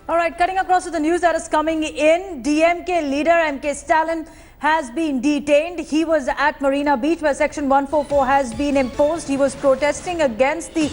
All right, cutting across to the news that is coming in. DMK leader M.K. Stalin has been detained. He was at Marina Beach where Section 144 has been imposed. He was protesting against the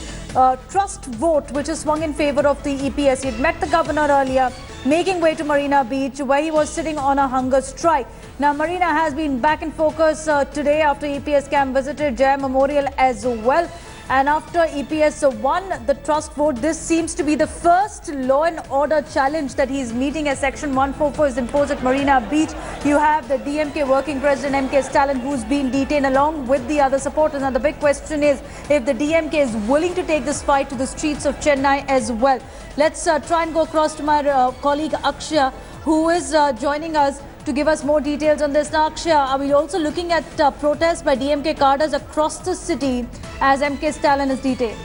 trust vote which is swung in favor of the EPS. He had met the governor earlier, making way to Marina Beach where he was sitting on a hunger strike. Now, Marina has been back in focus today after EPS camp visited Jaya Memorial as well. And after EPS won the trust vote, this seems to be the first law and order challenge that he is meeting as Section 144 is imposed at Marina Beach. You have the DMK working president M.K. Stalin, who's been detained along with the other supporters. Now the big question is if the DMK is willing to take this fight to the streets of Chennai as well. Let's try and go across to my colleague Akshay, who is joining us to give us more details on this. Now, Akshay, are we also looking at protests by DMK cadres across the city as M.K. Stalin is detained?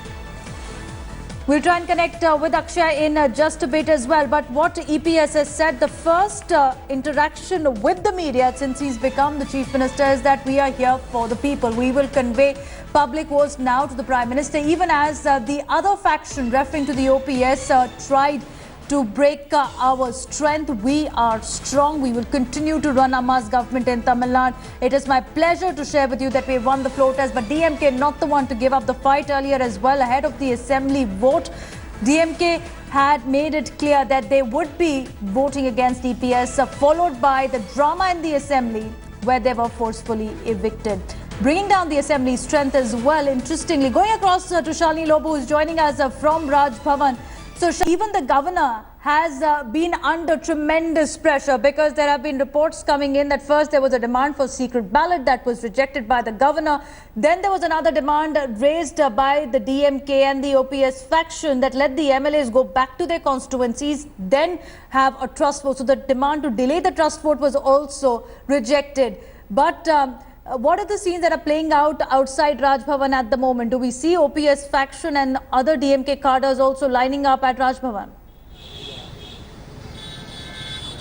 We'll try and connect with Akshay in just a bit as well. But what EPS has said, the first interaction with the media since he's become the chief minister is that we are here for the people. We will convey public voice now to the Prime Minister, even as the other faction, referring to the OPS, tried to break our strength. We are strong. We will continue to run Amma's government in Tamil Nadu. It is my pleasure to share with you that we won the floor test, but DMK not the one to give up the fight earlier as well ahead of the assembly vote. DMK had made it clear that they would be voting against EPS, followed by the drama in the assembly where they were forcefully evicted, bringing down the assembly strength as well. Interestingly, going across to Shalini Lobu, who is joining us from Raj Bhavan. So even the governor has been under tremendous pressure because there have been reports coming in that first there was a demand for secret ballot that was rejected by the governor. Then there was another demand raised by the DMK and the OPS faction that let the MLAs go back to their constituencies, then have a trust vote. So the demand to delay the trust vote was also rejected. But what are the scenes that are playing out outside Raj Bhavan at the moment? Do we see OPS faction and other DMK cadres also lining up at Raj Bhavan?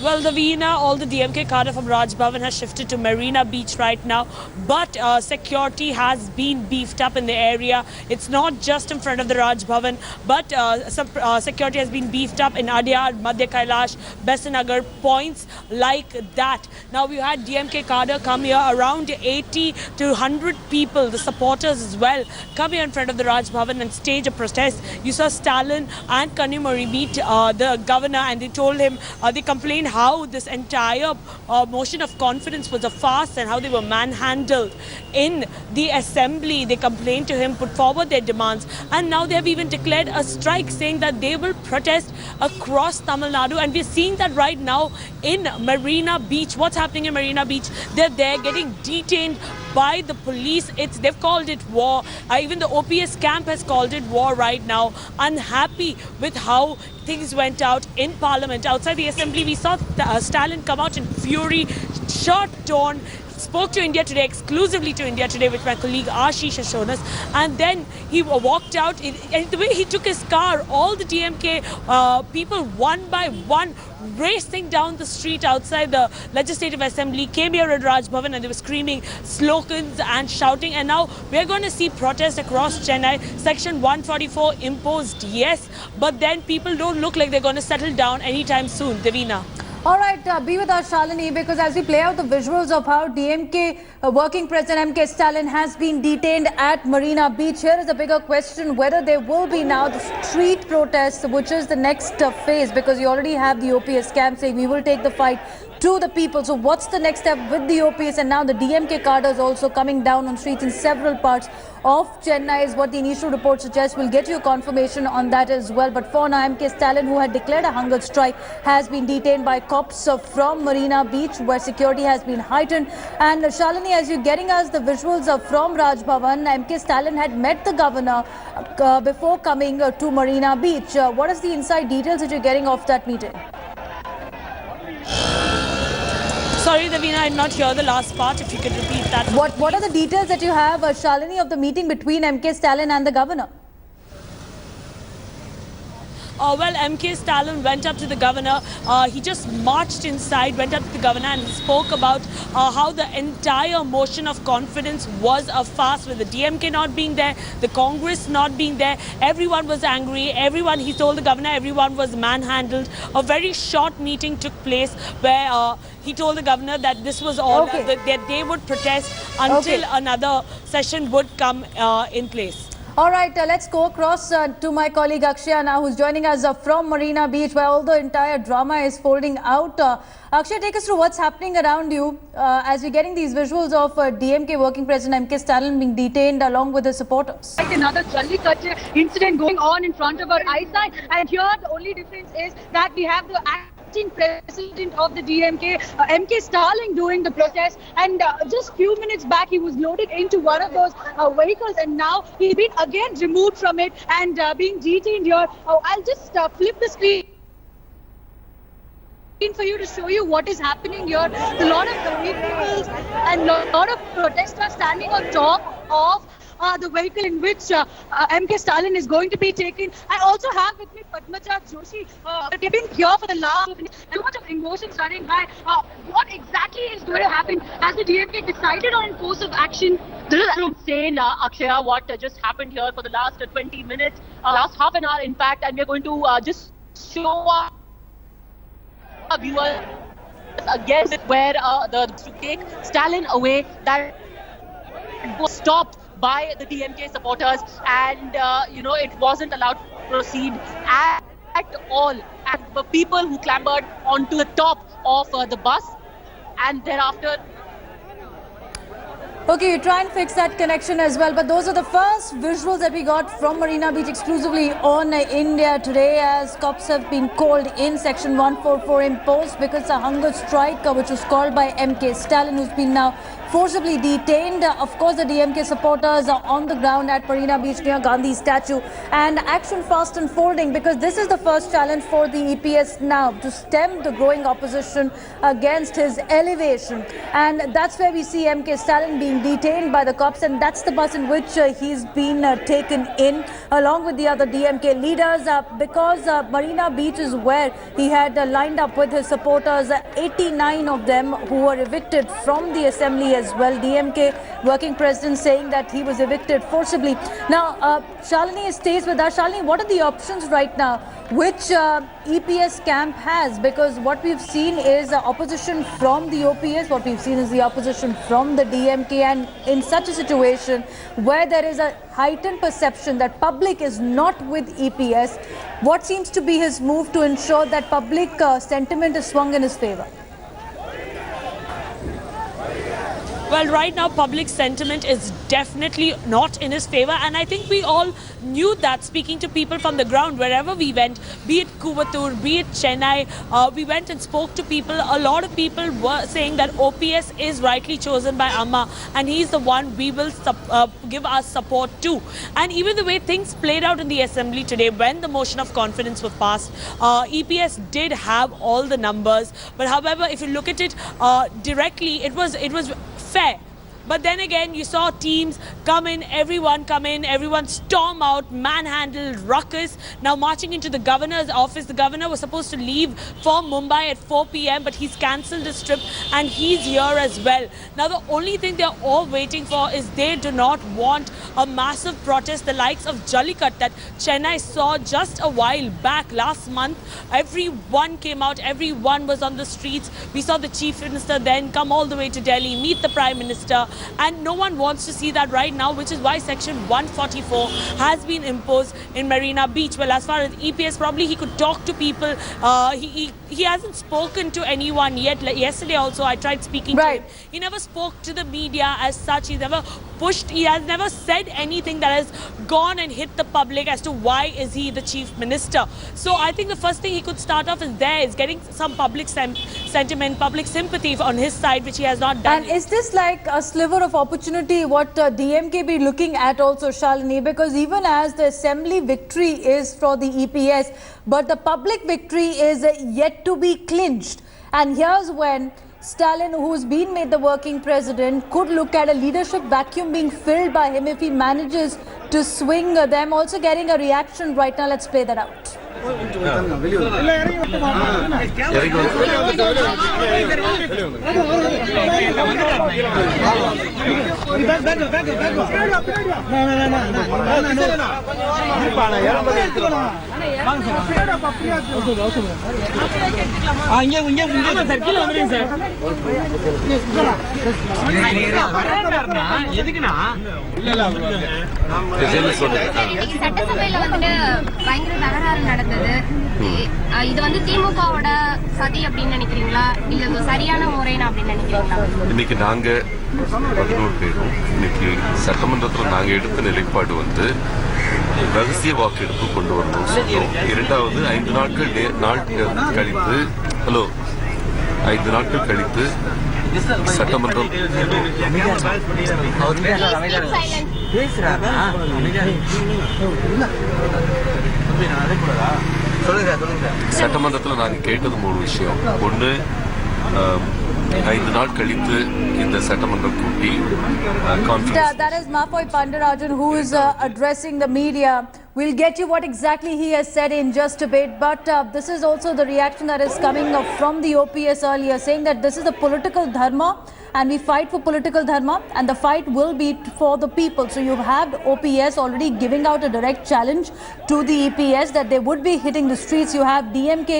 Well, Davina, all the DMK cadre from Raj Bhavan has shifted to Marina Beach right now, but security has been beefed up in the area. It's not just in front of the Raj Bhavan, but some security has been beefed up in Adyar, Madhya Kailash, Besanagar, points like that. Now, we had DMK cadre come here, around 80 to 100 people, the supporters as well, come here in front of the Raj Bhavan and stage a protest. You saw Stalin and Kanyakumari meet the governor, and they told him, they complained how this entire motion of confidence was a farce and how they were manhandled in the assembly. They complained to him, put forward their demands, and now they have even declared a strike, saying that they will protest across Tamil Nadu. And we're seeing that right now in Marina Beach. What's happening in Marina Beach? They're there getting detained by the police. They've called it war. Even the OPS camp has called it war right now, unhappy with how things went out in Parliament. Outside the assembly, we saw Stalin come out in fury, shirt torn, spoke to India Today, exclusively to India Today, which my colleague Ashish has shown us. And then he walked out. And the way he took his car, all the DMK people, one by one, racing down the street outside the Legislative Assembly, came here at Raj Bhavan, and they were screaming slogans and shouting. And now we're going to see protests across Chennai. Section 144 imposed, yes, but then people don't look like they're going to settle down anytime soon. Devina. All right, be with us, Shalini, because as we play out the visuals of how DMK working president M.K. Stalin has been detained at Marina Beach, here is a bigger question whether there will be now the street protests, which is the next phase, because you already have the OPS camp saying we will take the fight to the people. So what's the next step with the OPS? And now the DMK cadres also coming down on streets in several parts of Chennai is what the initial report suggests. We'll get you a confirmation on that as well. But for now, M.K. Stalin, who had declared a hunger strike, has been detained by cops from Marina Beach, where security has been heightened. And Shalini, as you're getting us the visuals from Raj Bhavan, M.K. Stalin had met the governor before coming to Marina Beach. What is the inside details that you're getting of that meeting? Sorry, Davina, I did not hear the last part. If you could repeat that. What are the details that you have, Shalini, of the meeting between M.K. Stalin and the governor? well, MK Stalin went up to the governor. He just marched inside, went up to the governor and spoke about how the entire motion of confidence was a farce, with the DMK not being there, the Congress not being there. Everyone was angry. Everyone, he told the governor, everyone was manhandled. A very short meeting took place where he told the governor that this was all, that they would protest until another session would come in place. All right, let's go across to my colleague Akshaya now, who's joining us from Marina Beach, where all the entire drama is folding out. Akshaya, take us through what's happening around you as we're getting these visuals of DMK working president MK Stalin being detained along with his supporters. Another Jallikat incident going on in front of our eyesight, and here the only difference is that we have the acting president of the DMK, MK Stalin, doing the protest, and just few minutes back he was loaded into one of those vehicles, and now he's been again removed from it and being detained here. I'll just flip the screen for you to show you what is happening here. A lot of vehicles and lot of protesters standing on top of the vehicle in which MK Stalin is going to be taken. I also have with me Padmaja Joshi. They've been here for the last too much of emotions running high. What exactly is going to happen? Has the DMK decided on a course of action? This is insane, Akshaya, what just happened here for the last 20 minutes, last half an hour in fact, and we're going to just show our viewers again where to take Stalin away, that was stopped by the DMK supporters, and it wasn't allowed to proceed at all. And the people who clambered onto the top of the bus, and thereafter. Okay, you try and fix that connection as well, but those are the first visuals that we got from Marina Beach exclusively on India today, as cops have been called in. Section 144 imposed because a hunger strike which was called by MK Stalin, who's been now forcibly detained. Of course, the DMK supporters are on the ground at Marina Beach near Gandhi statue, and action fast unfolding because this is the first challenge for the EPS now to stem the growing opposition against his elevation, and that's where we see MK Stalin being detained by the cops, and that's the bus in which he's been taken in along with the other DMK leaders because Marina Beach is where he had lined up with his supporters, 89 of them who were evicted from the assembly as well. DMK working president saying that he was evicted forcibly. Now, Shalini stays with us. Shalini, what are the options right now which EPS camp has? Because what we've seen is opposition from the OPS, what we've seen is the opposition from the DMK, and in such a situation where there is a heightened perception that public is not with EPS, what seems to be his move to ensure that public sentiment is swung in his favor? Well, right now, public sentiment is definitely not in his favor. And I think we all knew that, speaking to people from the ground, wherever we went, be it Kuvatur, be it Chennai, we went and spoke to people. A lot of people were saying that OPS is rightly chosen by Amma, and he's the one we will give our support to. And even the way things played out in the assembly today, when the motion of confidence was passed, EPS did have all the numbers. But however, if you look at it directly, it was fair. But then again, you saw teams come in, everyone storm out, manhandle, ruckus. Now marching into the governor's office. The governor was supposed to leave for Mumbai at 4 p.m. but he's cancelled his trip and he's here as well. Now the only thing they're all waiting for is they do not want a massive protest, the likes of Jallikat that Chennai saw just a while back last month. Everyone came out, everyone was on the streets. We saw the chief minister then come all the way to Delhi, meet the prime minister. And no one wants to see that right now, which is why Section 144 has been imposed in Marina Beach. Well, as far as EPS, probably he could talk to people. He hasn't spoken to anyone yet. Like yesterday also, I tried speaking to him. He never spoke to the media as such. He never pushed. He has never said anything that has gone and hit the public as to why is he the chief minister. So I think the first thing he could start off is getting some public sentiment, public sympathy on his side, which he has not done. And is this like a sliver of opportunity what DMK be looking at also, Shalini? Because even as the assembly victory is for the EPS, but the public victory is yet to be clinched. And here's when Stalin, who's been made the working president, could look at a leadership vacuum being filled by him if he manages to swing them. Also getting a reaction right now. Let's play that out. சட்டசபையில வந்துட்டு பயங்கர தகராறு நடந்தது. இது வந்து திமுகவோட சதி அப்படின்னு நினைக்கிறீங்களா, இல்ல இது சரியான முறைன்னு அப்படின்னு நினைக்கிறீங்களா? இன்னைக்கு நாங்க 11 பேரும் இன்னைக்கு சட்டமன்றத்தில் நாங்க எடுத்த நிலைப்பாடு வந்து ரகசிய வாக்கெடுப்பு கொண்டு வரணும் சொல்றோம். இரண்டாவது 5 நாட்கள் கழித்து 5 நாட்கள் கழித்து சட்டமன்றம் சட்டமன்றத்தில் நாங்கள் கேட்டது 3 விஷயம். ஒன்று, 5 நாள் கழித்து இந்த சட்டமன்றம் கூட்டி That is Mapoy Pandarajan, who is addressing the media. We'll get you what exactly he has said in just a bit, but this is also the reaction that is coming from the OPS earlier, saying that this is a political dharma and we fight for political dharma and the fight will be for the people. So you've had OPS already giving out a direct challenge to the EPS that they would be hitting the streets. You have DMK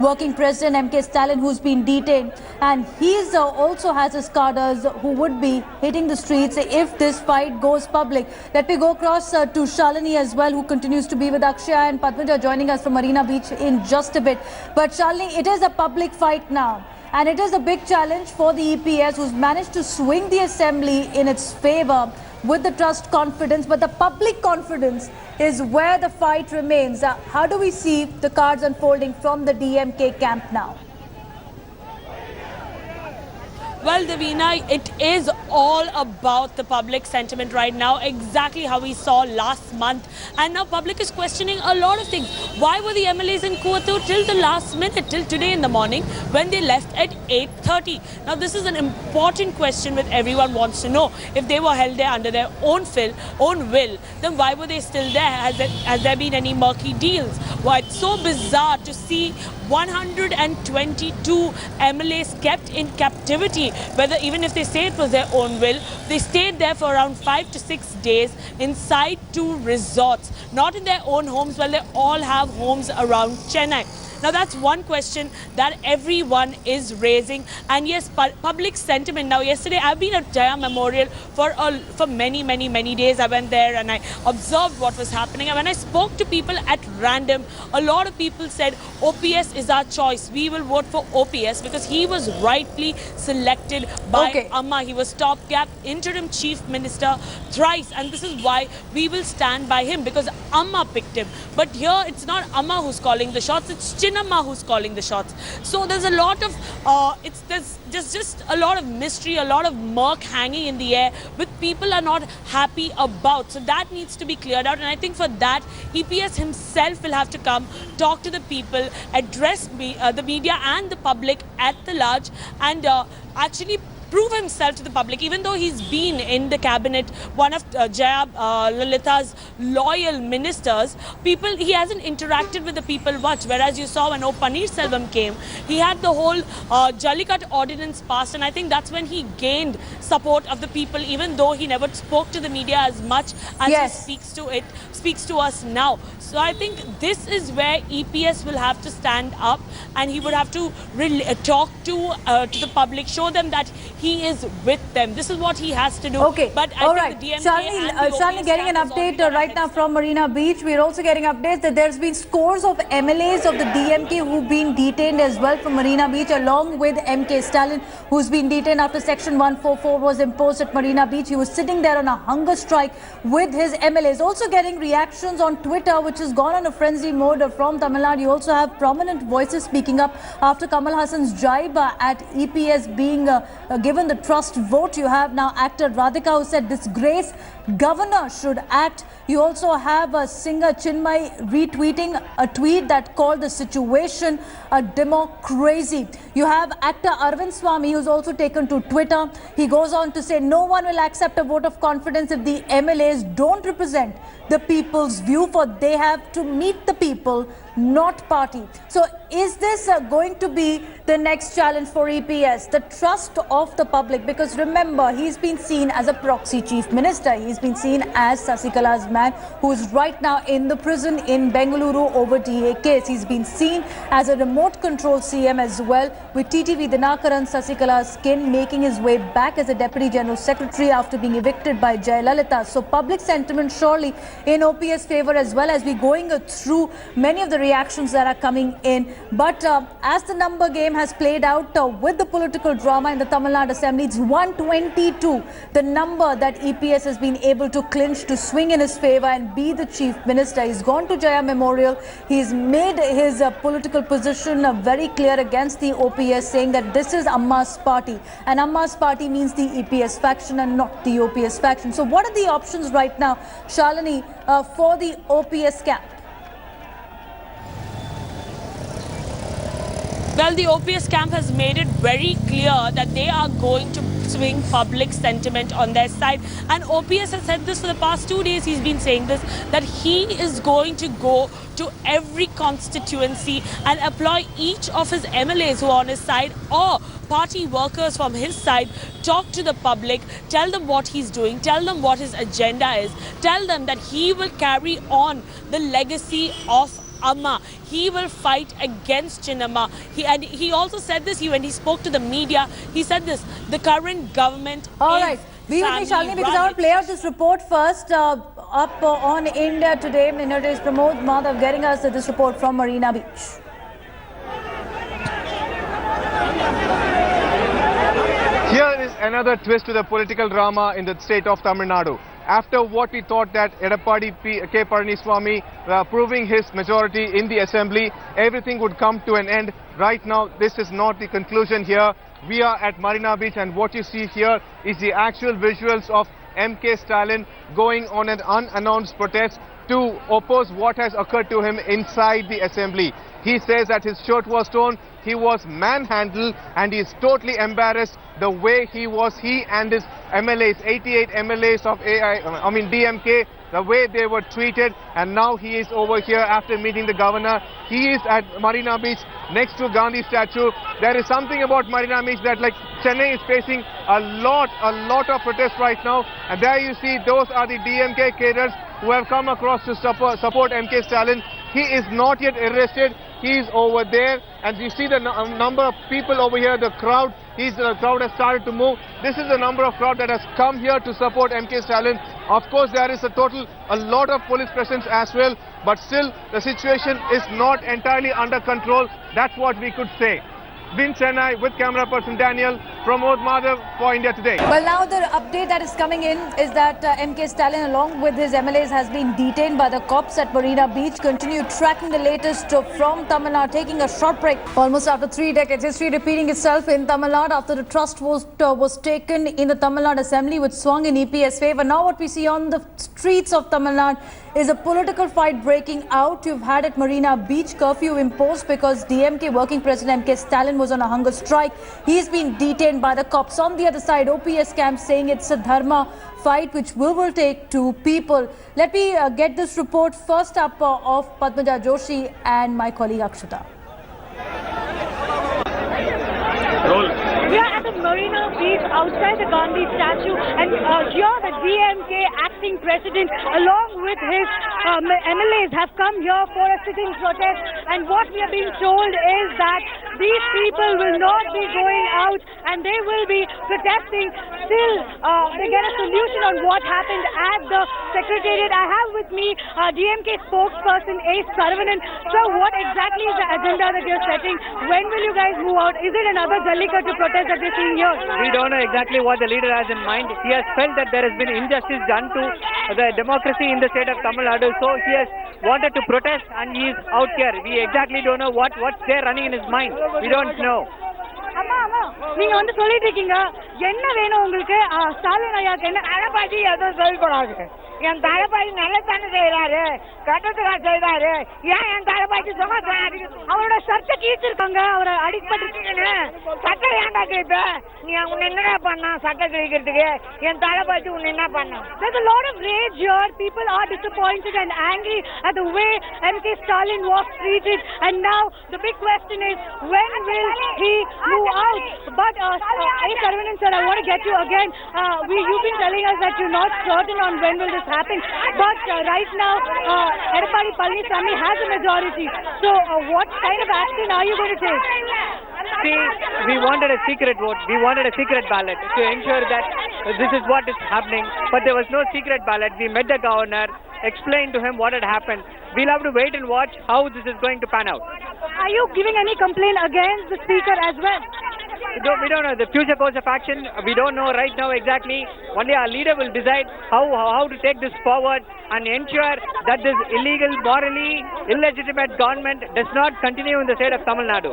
working president MK Stalin, who's been detained, and he's also has his cadres who would be hitting the streets if this fight goes public. Let me go across to Shalini as well, who continues to be with Akshaya and Padmaja joining us from Marina Beach in just a bit. But Shalini, it is a public fight now. And it is a big challenge for the EPS, who's managed to swing the assembly in its favor with the trust confidence. But the public confidence is where the fight remains. How do we see the cards unfolding from the DMK camp now? Well, Davina, it is all about the public sentiment right now, exactly how we saw last month. And now public is questioning a lot of things. Why were the MLAs in Kuattu till the last minute, till today in the morning when they left at 8:30? Now, this is an important question which everyone wants to know. If they were held there under their own will, then why were they still there? Has there been any murky deals? Why, it's so bizarre to see 122 MLAs kept in captivity. Whether even if they say it was their own will, they stayed there for around 5 to 6 days inside 2 resorts, not in their own homes, while they all have homes around Chennai. Now, that's one question that everyone is raising. And yes, public sentiment. Now, yesterday I've been at Jaya Memorial for many days. I went there and I observed what was happening. And when I spoke to people at random, a lot of people said OPS is our choice. We will vote for OPS because he was rightly selected by Amma. He was stopgap interim chief minister thrice. And this is why we will stand by him, because Amma picked him. But here it's not Amma who's calling the shots. It's Amma who's calling the shots. So there's a lot of there's just a lot of mystery, a lot of murk hanging in the air, which people are not happy about. So that needs to be cleared out, and I think for that EPS himself will have to come, talk to the people, address the media and the public at the large, and actually prove himself to the public. Even though he's been in the cabinet, one of Jaya Lalita's loyal ministers, he hasn't interacted with the people much. Whereas you saw when O Pannirselvam came, he had the whole Jallikat ordinance passed, and I think that's when he gained support of the people, even though he never spoke to the media as much as he speaks to us now. So I think this is where EPS will have to stand up, and he would have to talk to the public, show them that he is with them. This is what he has to do. Okay. But I think the DMK Shalini, getting an update right now from Marina Beach. We're also getting updates that there's been scores of MLAs of the DMK who've been detained as well from Marina Beach, along with MK Stalin, who's been detained after Section 144 was imposed at Marina Beach. He was sitting there on a hunger strike with his MLAs. Also getting reactions on Twitter, which has gone on a frenzy mode from Tamil Nadu. You also have prominent voices speaking up after Kamal Hassan's jibe at EPS being given the trust vote. You have now actor Radhika, who said disgrace, governor should act. You also have singer Chinmay retweeting a tweet that called the situation a democracy. You have actor Arvind Swamy, who's also taken to Twitter. He goes on to say no one will accept a vote of confidence if the MLAs don't represent the people's view, for they have to meet the people not party. So is this going to be the next challenge for EPS? The trust of the public, because remember, he's been seen as a proxy chief minister. He's been seen as Sasikala's man, who's right now in the prison in Bengaluru over DA case. He's been seen as a remote control CM as well, with TTV Dinakaran Sasikala's kin making his way back as a Deputy General Secretary after being evicted by Jayalalitha. So public sentiment surely in OPS favor, as well as we going through many of the reactions that are coming in. But as the number game has played out with the political drama in the Tamil Nadu Assembly, it's 122, the number that EPS has been able to clinch to swing in his favor and be the chief minister. He's gone to Jaya Memorial. He's made his political position very clear against the OPS, saying that this is Amma's party, and Amma's party means the EPS faction and not the OPS faction. So what are the options right now, Shalini, for the OPS camp? Well, the OPS camp has made it very clear that they are going to swing public sentiment on their side. And OPS has said this for the past 2 days. He's been saying this, that he is going to go to every constituency and employ each of his MLAs who are on his side or party workers from his side, talk to the public, tell them what he's doing, tell them what his agenda is, tell them that he will carry on the legacy of Amma. He will fight against Chinnamma. He also said this when he spoke to the media. He said this: the current government. All right, be with me, Shalini, because I want to play out this report first. Up on India Today, Minute is Pramod Madhav getting us this report from Marina Beach. Here is another twist to the political drama in the state of Tamil Nadu. After what we thought that Edappadi K. Palaniswamy proving his majority in the assembly, everything would come to an end. Right now, this is not the conclusion here. We are at Marina Beach, and what you see here is the actual visuals of MK Stalin going on an unannounced protest to oppose what has occurred to him inside the assembly. He says that his shirt was torn, he was manhandled, and he is totally embarrassed the way he and his MLAs, 88 MLAs of DMK, the way they were treated. And now he is over here after meeting the governor. He is at Marina Beach next to Gandhi statue. There is something about Marina Beach that, like, Chennai is facing a lot of protests right now. And there you see, those are the DMK cadres who have come across to support MK Stalin. He is not yet arrested. He is over there, and you see the number of people over here, the crowd. The crowd has started to move. This is the number of crowd that has come here to support MK Stalin. Of course, there is a lot of police presence as well, but still the situation is not entirely under control. That's what we could say. In Chennai, with camera person Daniel, Pramod Madhav for India Today. Well, now the update that is coming in is that MK Stalin, along with his MLAs, has been detained by the cops at Marina Beach. Continue tracking the latest from Tamil Nadu, taking a short break. Almost after 3 decades, history repeating itself in Tamil Nadu after the trust was taken in the Tamil Nadu Assembly, which swung in EPS favor. Now what we see on the streets of Tamil Nadu is a political fight breaking out. You've had at Marina Beach curfew imposed because DMK working president MK Stalin was on a hunger strike. He's been detained by the cops. On the other side, OPS camp saying it's a dharma fight which we will take to people. Let me get this report first up of Padmaja Joshi and my colleague Akshata. We are at the Marina Beach outside the Gandhi statue, and here the DMK acting president along with his MLAs have come here for a sitting protest, and what we are being told is that these people will not be going out and they will be protesting till they get a solution on what happened at the secretariat. I have with me DMK spokesperson A. Saravanan. So what exactly is the agenda that you're setting? When will you guys move out? Is it another Jalika to protest that we're seeing here? We don't know exactly what the leader has in mind. He has felt that there has been injustice done to the democracy in the state of Tamil Nadu, so he has wanted to protest and he is out here. We exactly don't know what's there running in his mind. We don't know. நீங்க வந்து சொல்லிட்டு இருக்கீங்க என்ன வேணும் உங்களுக்கு ஸ்டாலின் ஐயாக்கு என்ன அடப்பாடி எதுவும் சொல்லக்கூடாது என் தளபதி நல்லதானே செய்யறாரு, கட்டத்துக்காக செய்யறாரு, ஏன் என் தளபதி சும்மா அவரோட சட்டை கீழ்ச்சிருக்காங்க, அவரை அடிப்பட்டுன்னு சட்டை ஏன்டா கிழிப்ப, நீ உன்னை என்னடா பண்ணா சட்டை கிழிக்கிறதுக்கு, என் தளபதி உன்னை என்ன பண்ணா? There's a lot of rage here. People are disappointed and angry at the way MK Stalin was treated. And now the big question is, when will he move out? But Saravanan sir, I want to get you again. You've been telling us that you're not certain on when will this happen. But right now, Edapadi Palaniswamy has a majority. So what kind of action are you going to take? See, we wanted a secret vote. We wanted a secret ballot to ensure that this is what is happening. But there was no secret ballot. We met the governor, explained to him what had happened. We'll have to wait and watch how this is going to pan out. Are you giving any complaint against the speaker as well? We don't know the future course of action. We don't know right now exactly. Only our leader will decide how to take this forward and ensure that this illegal, morally illegitimate government does not continue in the state of Tamil Nadu.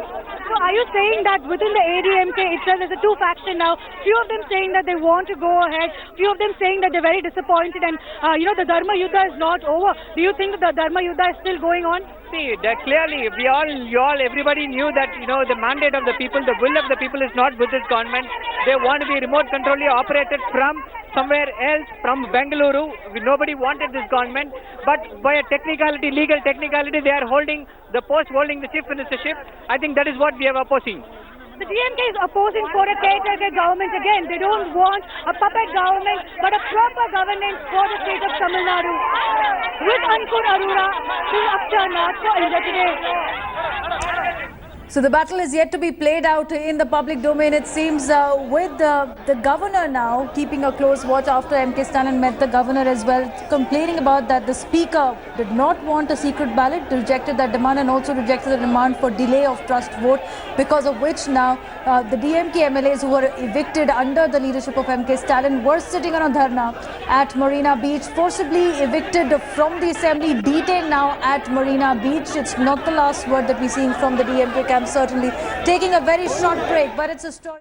So are you saying that within the AIDMK itself there's a two faction now? Few of them saying that they want to go ahead, few of them saying that they're very disappointed, and the Dharma Yuddha is not over. Do you think that the Dharma Yuddha is still going on? See, that clearly, everybody knew that, the mandate of the people, the will of the people is not with this government. They want to be remote controlly operated from somewhere else, from Bengaluru. Nobody wanted this government, but by a technicality, legal technicality, they are holding the post, holding the chief ministership. I think that is what we are opposing. The DMK is opposing for a caretaker government again. They don't want a puppet government, but a proper governance for the state of Tamil Nadu. With Ankur Arora, Akshay for India Today. So the battle is yet to be played out in the public domain, it seems, with the governor now keeping a close watch after MK Stalin met the governor as well, complaining about that the speaker did not want a secret ballot, rejected that demand, and also rejected the demand for delay of trust vote, because of which now the DMK MLAs who were evicted under the leadership of MK Stalin were sitting on a dharna at Marina Beach, forcibly evicted from the assembly, detained now at Marina Beach. It's not the last word that we're seeing from the DMK camp, certainly taking a very short break, but it's a story.